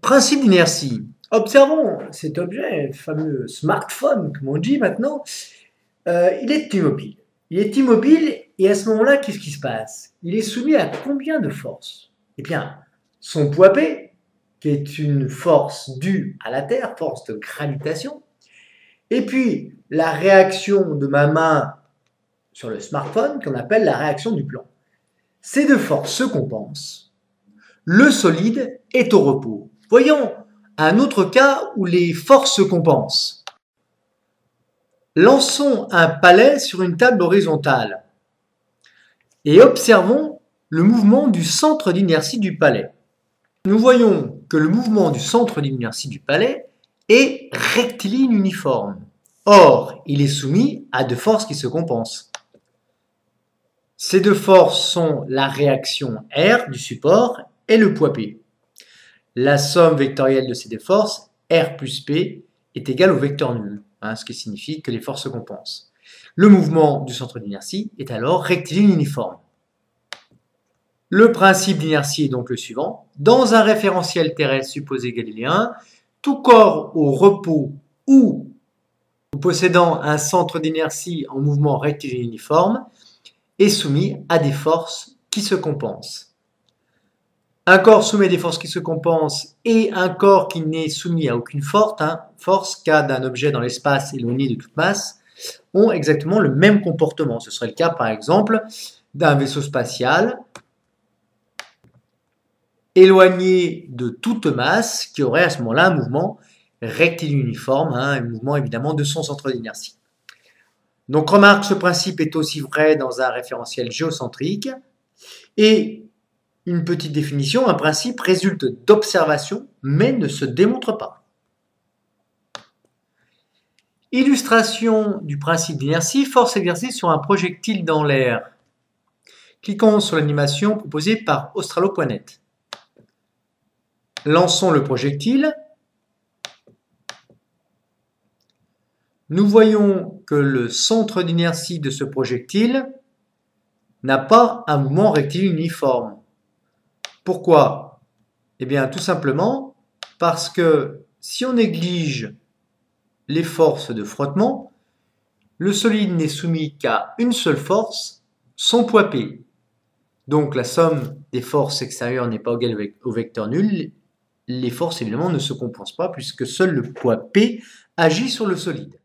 Principe d'inertie. Observons cet objet, fameux smartphone, comme on dit maintenant. Il est immobile. Il est immobile et à ce moment-là, qu'est-ce qui se passe? Il est soumis à combien de forces? Eh bien, son poids P, qui est une force due à la Terre, force de gravitation, et puis la réaction de ma main sur le smartphone, qu'on appelle la réaction du plan. Ces deux forces se compensent. Le solide est au repos. Voyons un autre cas où les forces se compensent. Lançons un palais sur une table horizontale et observons le mouvement du centre d'inertie du palais. Nous voyons que le mouvement du centre d'inertie du palais est rectiligne uniforme. Or, il est soumis à deux forces qui se compensent. Ces deux forces sont la réaction R du support et le poids P. La somme vectorielle de ces deux forces, R plus P, est égale au vecteur nul, ce qui signifie que les forces se compensent. Le mouvement du centre d'inertie est alors rectiligne uniforme. Le principe d'inertie est donc le suivant. Dans un référentiel terrestre supposé galiléen, tout corps au repos ou possédant un centre d'inertie en mouvement rectiligne uniforme est soumis à des forces qui se compensent. Un corps soumis à des forces qui se compensent et un corps qui n'est soumis à aucune force, cas d'un objet dans l'espace éloigné de toute masse, ont exactement le même comportement. Ce serait le cas, par exemple, d'un vaisseau spatial éloigné de toute masse qui aurait à ce moment-là un mouvement rectiligne uniforme, un mouvement évidemment de son centre d'inertie. Donc remarque, ce principe est aussi vrai dans un référentiel géocentrique. Et une petite définition, un principe résulte d'observation mais ne se démontre pas. Illustration du principe d'inertie, force exercée sur un projectile dans l'air. Cliquons sur l'animation proposée par Australo.net. Lançons le projectile. Nous voyons que le centre d'inertie de ce projectile n'a pas un mouvement rectiligne uniforme. Pourquoi? Eh bien, tout simplement parce que si on néglige les forces de frottement, le solide n'est soumis qu'à une seule force, son poids P. Donc la somme des forces extérieures n'est pas égale au vecteur nul. Les forces évidemment ne se compensent pas puisque seul le poids P agit sur le solide.